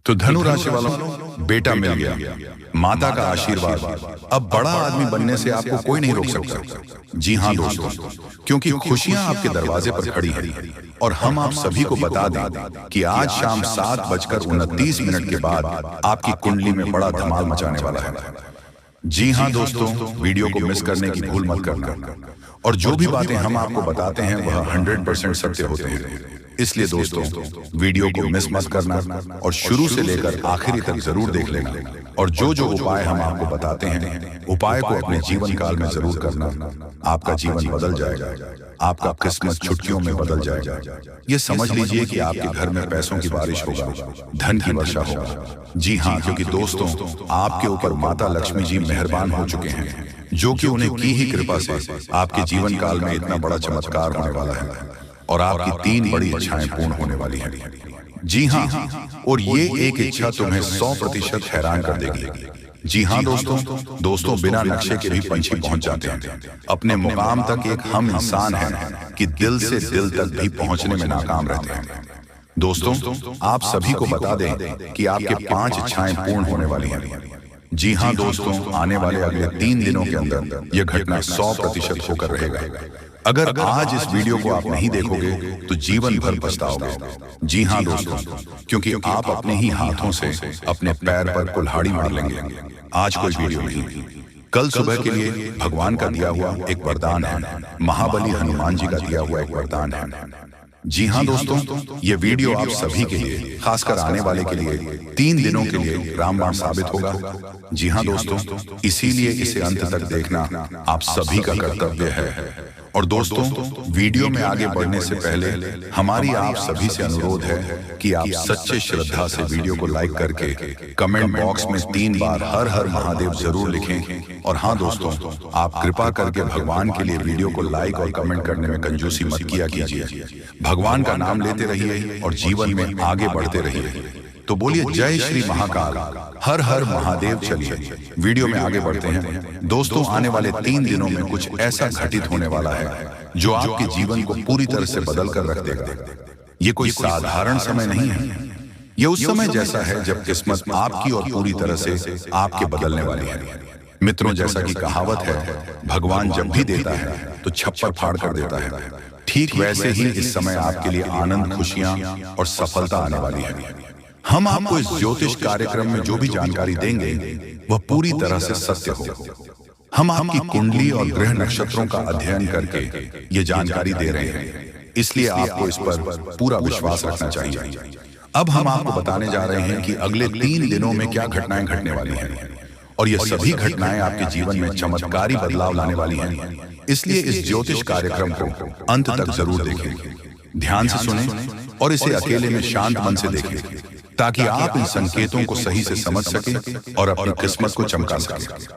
तो धनु राशि वालों, बेटा मिल गया, माता का आशीर्वाद, अब बड़ा आदमी बनने से आपको कोई नहीं रोक सकता। जी हाँ दोस्तों, क्योंकि खुशियां आपके दरवाजे पर खड़ी हैं और हम आप सभी को बता दें कि आज शाम 7:29 के बाद आपकी कुंडली में बड़ा धमाल मचाने वाला है। जी हाँ दोस्तों, वीडियो को मिस करने की भूल मत करना। और जो भी बातें हम आपको बताते हैं वह 100% सत्य होते हैं, इसलिए दोस्तों वीडियो को मिस मत करना और शुरू से लेकर आखिरी तक जरूर देख लेना। और जो जो उपाय हम आपको बताते हैं, उपाय को अपने जीवन काल में जरूर करना। आपका जीवन बदल जाएगा, आपका किस्मत चुटकियों में बदल जाएगा। ये समझ लीजिए कि आपके घर में पैसों की बारिश होगा, धन की वर्षा होगा। जी हाँ, क्योंकि दोस्तों आपके ऊपर माता लक्ष्मी जी मेहरबान हो चुके हैं, जो कि उन्हें की ही कृपा से आपके जीवन काल में इतना बड़ा चमत्कार होने वाला है और आपकी 3 बड़ी इच्छाएं पूर्ण होने वाली हैं। जी हाँ, और ये एक इच्छा तुम्हें 100% हैरान कर देगी। जी हाँ दोस्तों बिना नक्शे के भी पंछी पहुंच जाते हैं अपने मुकाम तक। एक हम इंसान हैं कि दिल से दिल तक भी पहुंचने में नाकाम रहते हैं। दोस्तों आप सभी को बता दें कि आपके 5 इच्छाएं पूर्ण होने वाली हैं। जी हाँ दोस्तों, आने वाले अगले 3 दिनों के अंदर यह घटना 100% होकर रहेगा। अगर आज इस वीडियो को आप नहीं देखोगे तो जीवन भर पछताओगे। जी हाँ दोस्तों, क्योंकि आप अपने ही हाथों से अपने पैर पर कुल्हाड़ी मार लेंगे। आज कोई वीडियो नहीं, कल सुबह के लिए भगवान का दिया हुआ एक वरदान है, महाबली हनुमान जी का दिया हुआ एक वरदान है। जी हाँ दोस्तों, ये वीडियो आप सभी के लिए, खासकर आने वाले के लिए 3 दिनों के लिए रामबाण साबित होगा। जी हाँ दोस्तों, इसीलिए इसे अंत तक देखना आप सभी का कर्तव्य है। और दोस्तों वीडियो में आगे बढ़ने से पहले हमारी आप सभी से अनुरोध है कि आप सच्चे श्रद्धा से वीडियो को लाइक करके कमेंट बॉक्स में 3 बार हर हर महादेव जरूर लिखें। और हाँ दोस्तों, आप कृपा करके भगवान के लिए वीडियो को लाइक और कमेंट करने में कंजूसी मत किया कीजिए। भगवान का नाम लेते रहिए और जीवन में आगे बढ़ते रहिए। तो बोलिए जय श्री महाकाल, हर हर महादेव। चलिए वीडियो में आगे बढ़ते हैं। दोस्तों आने वाले 3 दिनों में कुछ ऐसा घटित होने वाला है जो आपके जीवन को पूरी तरह से बदल कर रख देगा। ये कोई साधारण समय नहीं है, ये उस समय जैसा है जब किस्मत आपकी और पूरी तरह से आपके बदलने वाली है। मित्रों, जैसा कि कहावत है, भगवान जब भी देता है तो छप्पर फाड़ कर देता है। ठीक वैसे ही इस समय आपके लिए आनंद, खुशियां और सफलता आने वाली है। हम आपको इस ज्योतिष कार्यक्रम में जो भी जानकारी देंगे वह पूरी तरह से सत्य हो। हम आपकी कुंडली और ग्रह नक्षत्रों का अध्ययन करके ये जानकारी दे रहे हैं, इसलिए आपको इस पर पूरा विश्वास रखना चाहिए। अब हम आपको बताने जा रहे हैं कि अगले 3 दिनों में क्या घटनाएं घटने वाली हैं, और ये सभी घटनाएं आपके जीवन में चमत्कारी बदलाव लाने वाली हैं। इसलिए इस ज्योतिष कार्यक्रम को अंत तक जरूर देखें, ध्यान से सुनें और इसे अकेले में शांत मन से देखें, ताकि आप इन संकेतों को सही से समझ सकें और अपनी किस्मत को चमका सकें।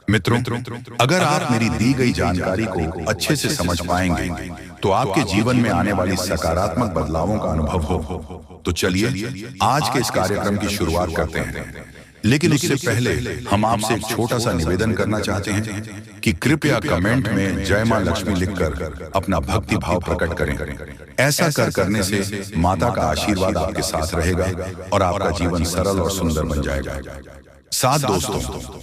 मित्रों, अगर आप मेरी दी गई जानकारी को अच्छे से समझ पाएंगे तो आपके जीवन में आने वाली सकारात्मक बदलावों का अनुभव हो। तो चलिए आज के इस कार्यक्रम की शुरुआत करते हैं। लेकिन उससे पहले हम आपसे एक छोटा सा निवेदन करना चाहते हैं कि कृपया कमेंट में जय मां लक्ष्मी लिखकर अपना भक्ति भाव प्रकट करें। ऐसा करने से माता का आशीर्वाद आपके साथ रहेगा और आपका जीवन सरल और सुंदर बन जाएगा। साथ दोस्तों,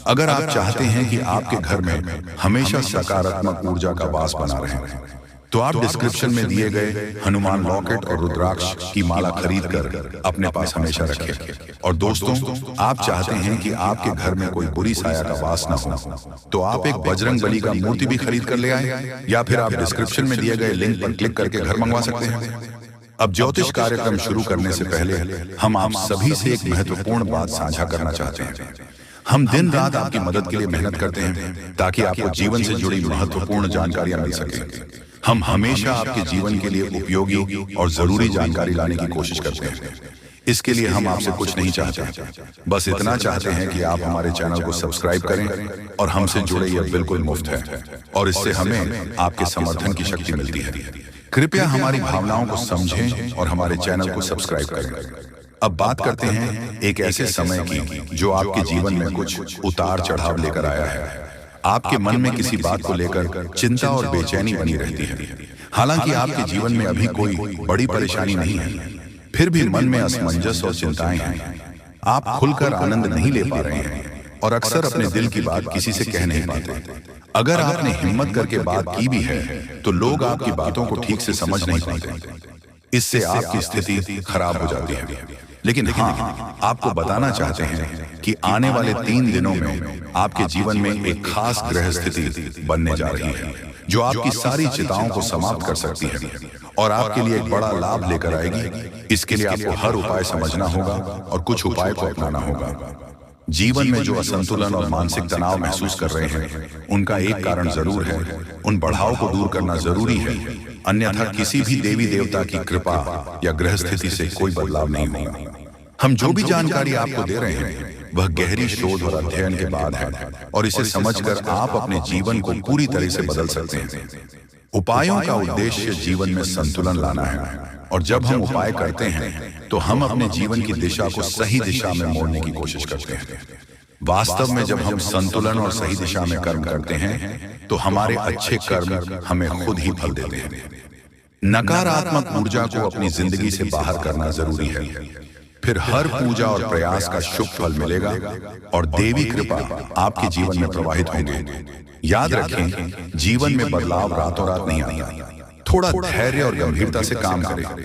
अगर आप चाहते हैं कि आपके घर में हमेशा सकारात्मक ऊर्जा का वास बना रहे तो आप डिस्क्रिप्शन में दिए गए हनुमान लॉकेट और रुद्राक्ष की माला खरीद कर अपने पास हमेशा रखें। और दोस्तों, आप चाहते हैं कि आपके घर में कोई बुरी साया का वास न हो तो आप एक बजरंग बली का मूर्ति भी खरीद कर ले आए, या फिर आप डिस्क्रिप्शन में दिए गए लिंक पर क्लिक करके घर मंगवा सकते हैं। अब ज्योतिष कार्यक्रम शुरू करने से पहले हम आप सभी से एक महत्वपूर्ण बात साझा करना चाहते हैं। हम दिन रात आपकी मदद के लिए मेहनत करते हैं ताकि आपको जीवन से जुड़ी महत्वपूर्ण जानकारियां मिल सके। हम हमेशा आपके जीवन के लिए उपयोगी और जरूरी जानकारी लाने की कोशिश करते हैं। इसके लिए हम आपसे कुछ नहीं चाहते, बस इतना चाहते हैं कि आप हमारे चैनल को सब्सक्राइब करें और हमसे जुड़े। यह बिल्कुल मुफ्त है और इससे हमें आपके समर्थन की शक्ति मिलती है। कृपया हमारी भावनाओं को समझें और हमारे चैनल को सब्सक्राइब करें। अब बात करते हैं एक ऐसे समय की जो आपके जीवन में कुछ उतार चढ़ाव लेकर आया है। आपके मन में किसी बात को लेकर चिंता और बेचैनी बनी रहती है। हालांकि आपके जीवन में अभी कोई बड़ी परेशानी नहीं है, फिर भी मन में असमंजस और चिंताएं हैं। आप खुलकर आनंद नहीं ले पा रहे हैं और अक्सर अपने दिल की बात किसी से कह नहीं पाते। अगर आपने हिम्मत करके बात की भी है तो लोग आपकी बातों को ठीक से समझ नहीं पाते। इससे आपकी स्थिति खराब हो जाती है। लेकिन हाँ, आपको बताना चाहते हैं कि आने वाले 3 दिनों में आपके जीवन में एक खास ग्रह स्थिति बनने जा रही है जो आपकी सारी चिंताओं को समाप्त कर सकती है और आपके लिए एक बड़ा लाभ लेकर आएगी। इसके लिए आपको हर उपाय समझना होगा और कुछ उपाय को अपनाना होगा। जीवन में जो असंतुलन और मानसिक तनाव महसूस कर रहे हैं उनका एक कारण जरूर है। उन बढ़ाव को दूर करना जरूरी है, अन्यथा किसी भी देवी देवता की कृपा या ग्रह स्थिति से कोई बदलाव नहीं होगा। हम जो भी जानकारी आपको दे रहे हैं वह गहरी शोध और अध्ययन के बाद है और इसे समझकर आप अपने जीवन को पूरी तरह से बदल सकते हैं। उपायों का उद्देश्य जीवन में संतुलन लाना है और जब हम उपाय करते हैं तो हम अपने जीवन की दिशा को सही दिशा में मोड़ने की कोशिश करते हैं। वास्तव में जब हम संतुलन और सही दिशा में कर्म करते हैं तो हमारे अच्छे कर्म हमें खुद ही फल देते हैं। नकारात्मक ऊर्जा को अपनी जिंदगी से बाहर करना जरूरी है, फिर हर पूजा और प्रयास का शुभ फल मिलेगा और देवी कृपा आपके जीवन में प्रवाहित होंगे। याद रखें, जीवन में बदलाव रातों रात नहीं आता। थोड़ा धैर्य और गंभीरता से काम करें।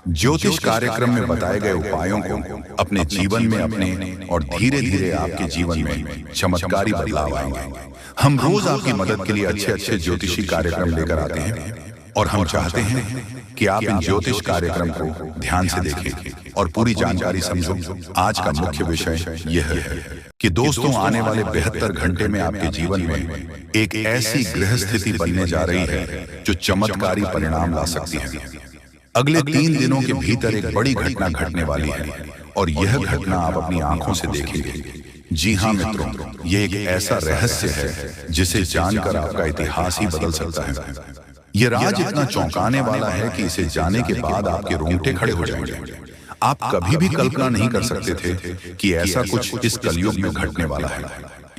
ज्योतिष कार्यक्रम में बताए गए उपायों को अपने जीवन में अपने और धीरे धीरे आपके जीवन में चमत्कारी बदलाव आएंगे। हम रोज आपकी मदद के लिए अच्छे अच्छे ज्योतिषी कार्यक्रम लेकर आते हैं और हम चाहते हैं कि आप इन ज्योतिष कार्यक्रम को ध्यान से देखें और पूरी जानकारी समझो। आज का मुख्य विषय यह है कि दोस्तों, आने वाले 72 घंटे में आपके जीवन में एक ऐसी ग्रह स्थिति बनने जा रही है जो चमत्कारी परिणाम ला सकती है। अगले 3 दिनों के भीतर एक बड़ी घटना घटने वाली है और यह घटना आप अपनी आंखों से देखेंगे। जी हाँ मित्रों, यह एक ऐसा रहस्य है जिसे जानकर आपका इतिहास ही बदल सकता है। यह राज इतना चौंकाने वाला है कि इसे जाने के बाद आपके रोंगटे खड़े हो जाएंगे। आप कभी भी कल्पना नहीं कर सकते थे कि ऐसा कुछ इस कलयुग में घटने वाला है।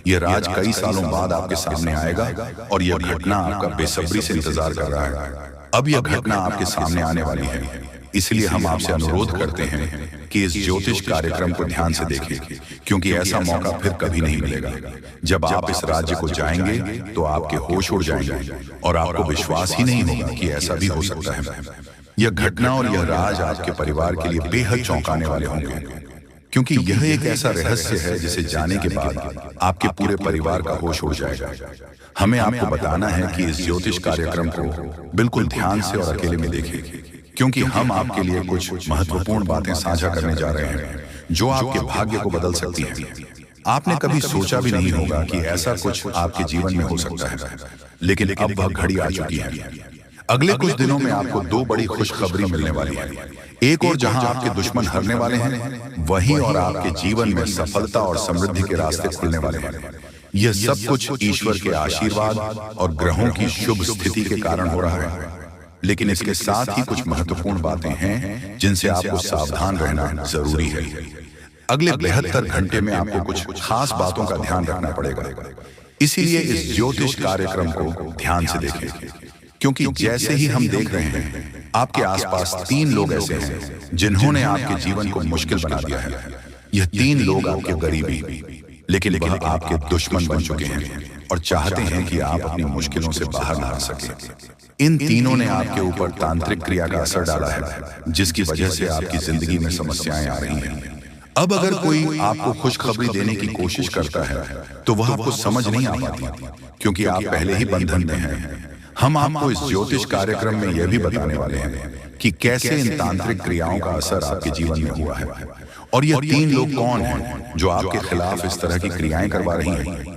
यह राज कई सालों बाद आपके सामने आएगा और यह घटना आपका बेसब्री से इंतजार कर रहा है। अब यह घटना आपके सामने आने वाली है, इसलिए हम आपसे अनुरोध करते हैं कि इस ज्योतिष कार्यक्रम को ध्यान से देखें, क्योंकि ऐसा मौका फिर कभी नहीं मिलेगा। जब आप इस राज्य को जाएंगे तो आपके होश उड़ जाएंगे और आपको विश्वास ही नहीं होगा कि ऐसा भी हो सकता है। यह घटना और यह राज आपके परिवार के लिए बेहद चौंकाने वाले होंगे, क्योंकि यह एक ऐसा रहस्य है जिसे जाने के बाद आपके पूरे परिवार का होश उड़ जाएगा। हमें आपको बताना है कि इस ज्योतिष कार्यक्रम को बिल्कुल ध्यान से और अकेले में देखें, क्योंकि हम आपके लिए कुछ महत्वपूर्ण बातें साझा करने जा रहे हैं जो आपके भाग्य को बदल सकती हैं। आपने कभी सोचा भी नहीं होगा कि ऐसा कुछ आपके जीवन में हो सकता है, लेकिन अब वह घड़ी आ चुकी है। अगले कुछ दिनों में आपको 2 बड़ी खुशखबरी मिलने वाली है। एक और जहां आपके दुश्मन हारने वाले हैं, वहीं और आपके जीवन में सफलता और समृद्धि के रास्ते खुलने वाले हैं। यह सब कुछ ईश्वर के आशीर्वाद और ग्रहों की शुभ स्थिति के कारण हो रहा है, लेकिन इसके साथ ही कुछ महत्वपूर्ण बातें हैं जिनसे आपको सावधान रहना जरूरी है। अगले 72 घंटे में आपको कुछ खास बातों का ध्यान रखना पड़ेगा, इसीलिए इस ज्योतिष कार्यक्रम को ध्यान से देखें, क्योंकि जैसे ही हम देख रहे हैं आपके आसपास 3 लोग ऐसे हैं जिन्होंने आपके जीवन को मुश्किल बना दिया है। यह 3 लोग आपके करीबी, लेकिन वह आपके दुश्मन बन चुके हैं और चाहते हैं कि आप अपनी मुश्किलों से बाहर ना आ सके। इन तीनों ने आपके ऊपर तांत्रिक क्रिया का असर डाला है, जिसकी वजह से आपकी जिंदगी में समस्याएं आ रही हैं। अब अगर कोई आपको खुशखबरी देने की कोशिश करता है तो वह आपको समझ नहीं आ पाती, क्योंकि आप पहले ही बंधन में हैं। हम आपको इस ज्योतिष कार्यक्रम में यह भी बताने वाले हैं कि कैसे इन तांत्रिक क्रियाओं का असर आपके जीवन में हुआ है और यह 3 लोग कौन हैं जो आपके खिलाफ इस तरह की क्रियाएं करवा रही हैं।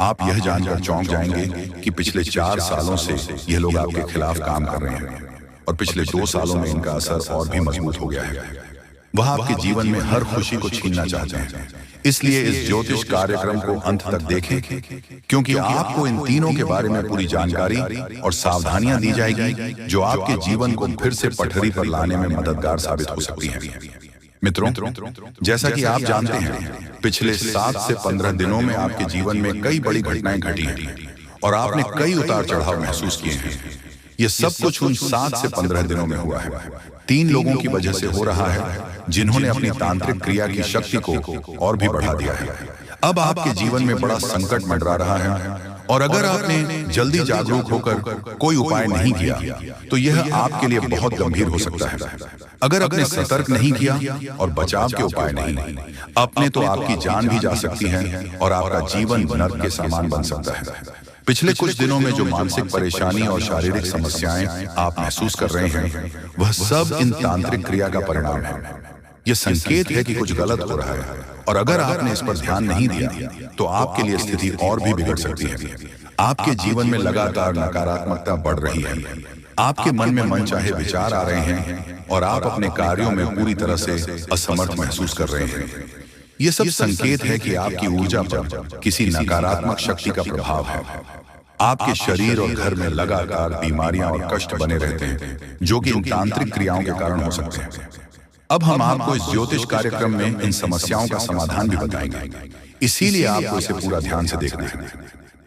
आप यह जानकर चौंक जाएंगे कि पिछले 4 सालों से यह लोग आपके खिलाफ काम कर रहे हैं और पिछले 2 सालों में इनका असर और भी मजबूत हो गया है। वह आपके जीवन में हर खुशी को छीनना चाहते हैं, इसलिए इस ज्योतिष कार्यक्रम को अंत तक देखें, क्योंकि आपको इन तीनों के बारे में पूरी जानकारी और सावधानियां दी जाएगी जो आपके जीवन को फिर से पटरी पर लाने में मददगार साबित हो सकती हैं। मित्रों, जैसा कि आप जानते हैं, पिछले 7 से 15 दिनों में आपके जीवन में कई बड़ी घटनाएं घटी हैं और आपने कई उतार चढ़ाव महसूस किए हैं। ये सब कुछ उन 7 से 15 दिनों में हुआ है। 3 लोगों की वजह से हो रहा है जिन्होंने अपनी तांत्रिक क्रिया की शक्ति को और भी बढ़ा दिया है। अब आपके जीवन में बड़ा संकट मंडरा रहा है और अगर आपने जल्दी जागरूक होकर कोई उपाय नहीं किया तो यह आपके लिए बहुत गंभीर हो सकता है। अगर आपने सतर्क नहीं किया और बचाव के उपाय नहीं अपने तो आपकी जान भी जा सकती है और आपका जीवन नर्क के समान बन सकता है। पिछले कुछ दिनों में जो मानसिक परेशानी और शारीरिक समस्याएं आप महसूस कर रहे हैं वह सब इन तांत्रिक क्रिया का परिणाम है। यह संकेत है कि कुछ गलत हो रहा है और अगर आपने इस पर ध्यान नहीं दिया तो आपके लिए स्थिति और भी बिगड़ सकती है। आपके जीवन में लगातार नकारात्मकता बढ़ रही है, आपके मन में मनचाहे विचार आ रहे हैं और आप अपने कार्यों में पूरी तरह से असमर्थ महसूस कर रहे हैं। यह सब संकेत है कि आपकी ऊर्जा पर किसी नकारात्मक शक्ति का प्रभाव है। आपके शरीर और घर में लगातार बीमारियां और कष्ट बने रहते हैं जो कि इन तांत्रिक क्रियाओं के कारण हो सकते हैं। अब हम आपको इस ज्योतिष कार्यक्रम में इन समस्याओं का समाधान भी बताएंगे, इसीलिए आपको इसे पूरा ध्यान से देखना है।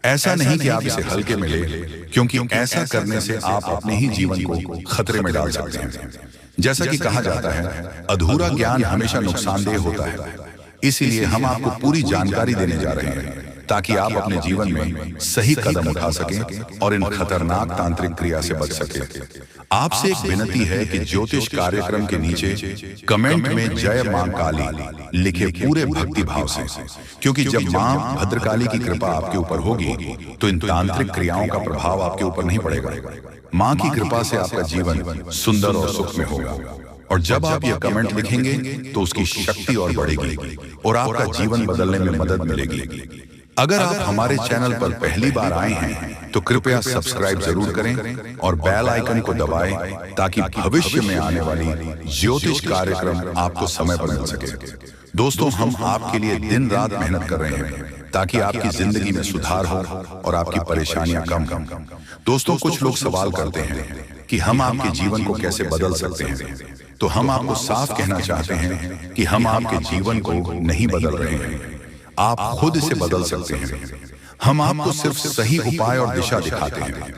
ऐसा नहीं कि आप इसे हल्के में ले, क्योंकि ऐसा करने से आप अपने ही जीवन को खतरे में डाल सकते हैं। जैसा कि कहा जाता है, अधूरा ज्ञान हमेशा नुकसानदेह होता है। इसीलिए हम आपको पूरी जानकारी देने जा रहे हैं ताकि आप अपने जीवन में सही कदम उठा सकें और इन खतरनाक तांत्रिक क्रिया से बच सकें। आपसे एक विनती है कि ज्योतिष कार्यक्रम के नीचे कमेंट में जय मां काली लिखे पूरे भक्ति भाव से, क्योंकि जब मां भद्रकाली की कृपा आपके ऊपर होगी तो इन तांत्रिक क्रियाओं का प्रभाव आपके ऊपर नहीं पड़ेगा। मां की कृपा से आपका जीवन सुंदर और सुख में होगा और जब आप यह कमेंट लिखेंगे तो उसकी शक्ति और बढ़ेगी और आपका जीवन बदलने में मदद मिलेगी। अगर आप हमारे चैनल पर पहली बार आए हैं तो कृपया सब्सक्राइब जरूर करें और बेल आइकन को दबाएं ताकि भविष्य में आने वाली ज्योतिष कार्यक्रम आपको समय पर मिल सके। दोस्तों, हम आपके लिए दिन रात मेहनत कर रहे हैं ताकि आपकी जिंदगी में सुधार हो और आपकी परेशानियां कम। दोस्तों, कुछ लोग सवाल करते हैं कि हम आपके जीवन को कैसे बदल सकते हैं, तो हम आपको साफ कहना चाहते हैं कि हम आपके जीवन को नहीं बदल रहे हैं, आप खुद इसे बदल सकते हैं। हम आपको सिर्फ सही उपाय और दिशा दिखाते हैं,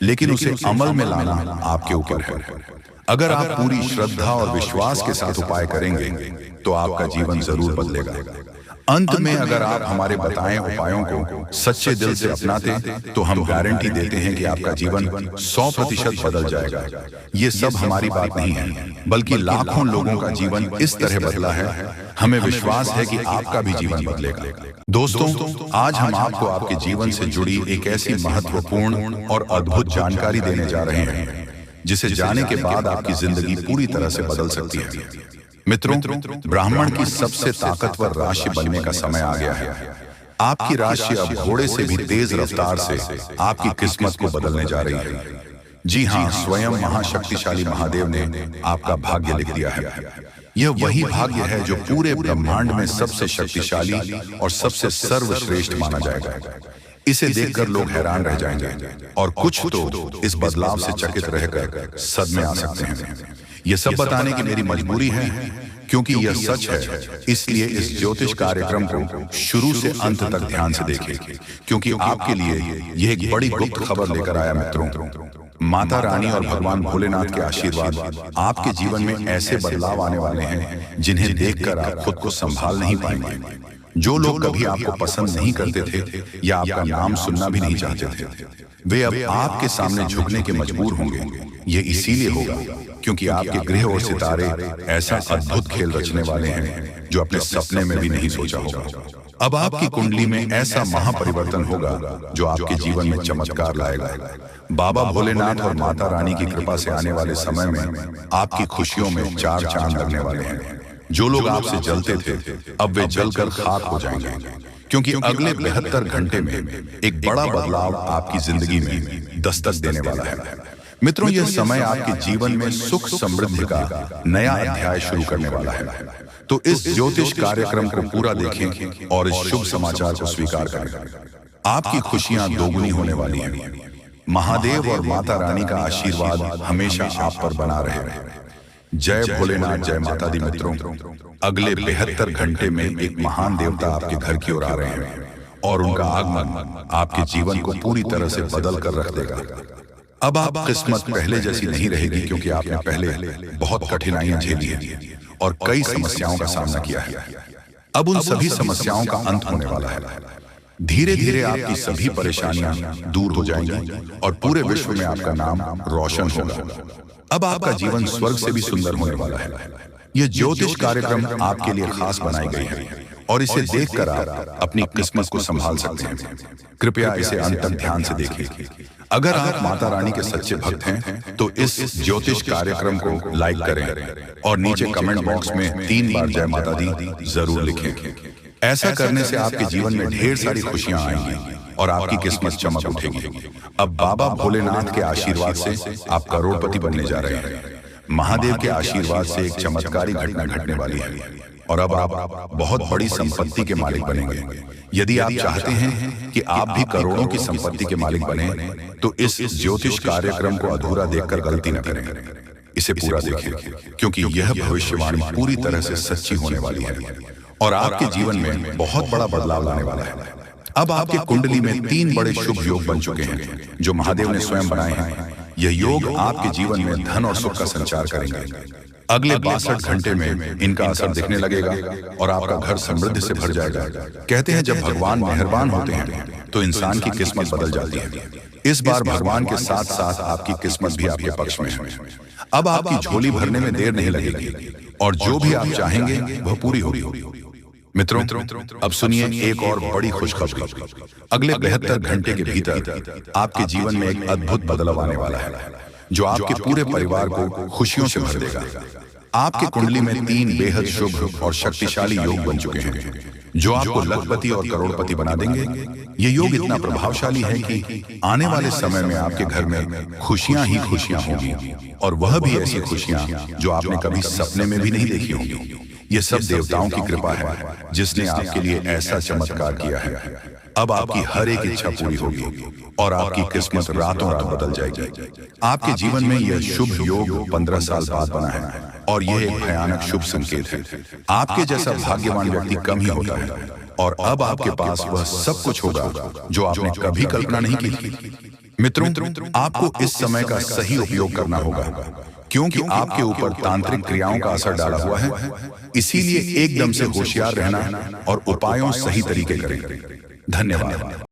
लेकिन उसे अमल में लाना आपके ऊपर है। अगर आप पूरी श्रद्धा और विश्वास के साथ उपाय करेंगे तो आपका जीवन जरूर बदलेगा। अंत में अगर आप हमारे बताए उपायों को सच्चे दिल से अपनाते तो हम गारंटी देते हैं कि आपका जीवन 100% बदल जाएगा। ये सब हमारी बात नहीं है, बल्कि लाखों लोगों का जीवन इस तरह बदला है। हमें विश्वास है कि आपका भी जीवन बदलेगा। दोस्तों, आज हम आपको आपके जीवन से जुड़ी एक ऐसी महत्वपूर्ण और अद्भुत जानकारी देने जा रहे हैं जिसे जाने के बाद आपकी जिंदगी पूरी तरह से बदल सकती है। मित्रों, ब्राह्मण की सबसे ताकतवर राशि बनने का समय आ गया है। आपकी राशि अब घोड़े से भी तेज रफ्तार से आपकी किस्मत को बदलने जा रही है। जी हाँ, स्वयं महाशक्तिशाली महादेव ने आपका भाग्य लिख दिया है। यह वही भाग्य है जो पूरे ब्रह्मांड में सबसे शक्तिशाली और सबसे सर्वश्रेष्ठ माना जाएगा। इसे देखकर लोग हैरान रह जाएंगे और कुछ तो इस बदलाव से चकित रहकर सदमे आ सकते हैं। यह सब बताने की मेरी मजबूरी है क्योंकि यह सच है, इसलिए इस ज्योतिष कार्यक्रम को शुरू से अंत तक ध्यान से देखें, क्योंकि आपके लिए यह एक बड़ी गुप्त खबर लेकर आया। मित्रों, माता रानी और भगवान भोलेनाथ के आशीर्वाद आपके जीवन में ऐसे बदलाव आने वाले हैं जिन्हें देखकर आप खुद को संभाल नहीं पाएंगे। जो लोग कभी आपको पसंद नहीं करते थे या आपका नाम सुनना भी नहीं चाहते थे, वे अब आपके सामने झुकने के मजबूर होंगे। ये इसीलिए होगा क्योंकि आपके ग्रह और सितारे ऐसा अद्भुत खेल रचने वाले हैं जो अपने सपने में भी नहीं सोचा होगा। अब आपकी कुंडली में ऐसा महापरिवर्तन होगा जो आपके जीवन में चमत्कार लाएगा। बाबा भोलेनाथ और माता रानी की कृपा से आने वाले समय में आपकी खुशियों में 4 चांद लगने वाले हैं। जो लोग आपसे जलते थे अब वे जलकर खाक हो जाएंगे, क्योंकि अगले 72 घंटे में एक बड़ा बदलाव आपकी जिंदगी में दस्तक देने वाला है। मित्रों, यह समय आपके जीवन में सुख समृद्धि का नया अध्याय शुरू करने वाला है। तो इस ज्योतिष कार्यक्रम को पूरा देखें और इस शुभ समाचार को स्वीकार करें। आपकी खुशियां दोगुनी होने वाली हैं। महादेव और माता रानी का आशीर्वाद हमेशा आप पर बना रहे। जय भोलेनाथ, जय माता दी। मित्रों, अगले 72 घंटे में एक महान देवता आपके घर की ओर आ रहे हैं और उनका आगमन आपके जीवन को पूरी तरह से बदल कर रख देगा। अब आप किस्मत पहले जैसी नहीं रहेगी, क्योंकि आपने पहले बहुत कठिनाइयां झेली हैं और कई समस्याओं का सामना किया है। अब उन सभी समस्याओं का अंत होने वाला है। धीरे धीरे आपकी सभी परेशानियां दूर हो जाएंगी और पूरे विश्व में आपका नाम रोशन होगा। अब आपका जीवन स्वर्ग से भी सुंदर होने वाला है। यह ज्योतिष कार्यक्रम आपके लिए खास बनाई गई है और इसे देखकर आप अपनी किस्मत को संभाल सकते हैं। कृपया इसे अंत तक ध्यान से देखिए। अगर आप माता रानी के सच्चे भक्त हैं तो इस ज्योतिष कार्यक्रम को लाइक करें और नीचे कमेंट बॉक्स में 3 बार जय माता दी जरूर लिखें। ऐसा करने से आपके जीवन में ढेर सारी खुशियां आएंगी और आपकी किस्मत चमक उठेगी। अब बाबा भोलेनाथ के आशीर्वाद से आप करोड़पति बनने जा रहे हैं। महादेव के आशीर्वाद से एक चमत्कारी घटना घटने वाली है और अब आप बहुत बड़ी संपत्ति के मालिक बनेंगे। यदि आप चाहते हैं कि आप भी करोड़ों की संपत्ति के मालिक बने तो इस ज्योतिष कार्यक्रम को अधूरा देखकर गलती न करें। इसे पूरा देखें, क्योंकि यह भविष्यवाणी पूरी तरह से सच्ची होने वाली है और आपके जीवन में बहुत बड़ा बदलाव लाने वाला है। अब आपकी कुंडली में 3 बड़े शुभ योग बन चुके हैं जो महादेव ने स्वयं बनाए हैं। यह योग आपके जीवन में धन और सुख का संचार करेंगे। अगले 62 घंटे में इनका असर दिखने लगेगा और आपका घर समृद्धि से भर जाएगा। कहते हैं जब भगवान मेहरबान होते हैं तो इंसान की किस्मत बदल जाती है। इस बार भगवान के साथ साथ आपकी किस्मत भी आपके पक्ष में है। अब आपकी झोली भरने में देर नहीं लगेगी और जो भी आप चाहेंगे वह पूरी होगी। मित्रों, अब सुनिए एक और बड़ी खुशखबरी। अगले 72 घंटे के भीतर आपके जीवन में एक अद्भुत बदलाव आने वाला है जो आपके पूरे परिवार को खुशियों से भर देगा। आपके कुंडली में 3 बेहद शुभ और शक्तिशाली योग बन चुके हैं जो आपको लखपति और करोड़पति बना देंगे। ये योग इतना प्रभावशाली है कि आने वाले समय में आपके घर में खुशियां ही खुशियां होंगी और वह भी ऐसी खुशियां जो आपने कभी सपने में भी नहीं देखी होंगी। ये सब देवताओं की कृपा है जिसने आपके लिए ऐसा चमत्कार किया है। अब आपकी हर एक इच्छा पूरी होगी और आपकी किस्मत रातों रात बदल जाएगी। आपके जीवन में यह शुभ योग 15 साल बाद बना है और यह एक भयानक शुभ संकेत है। आपके जैसा भाग्यवान व्यक्ति कम ही होता है और अब आपके पास वह सब कुछ होगा जो आपने कभी कल्पना नहीं की थी। मित्रों, आपको इस समय का सही उपयोग करना होगा, क्योंकि आपके ऊपर तांत्रिक क्रियाओं का असर डाला हुआ है। इसीलिए एकदम से होशियार रहना और उपायों सही तरीके करें। धन्यवाद।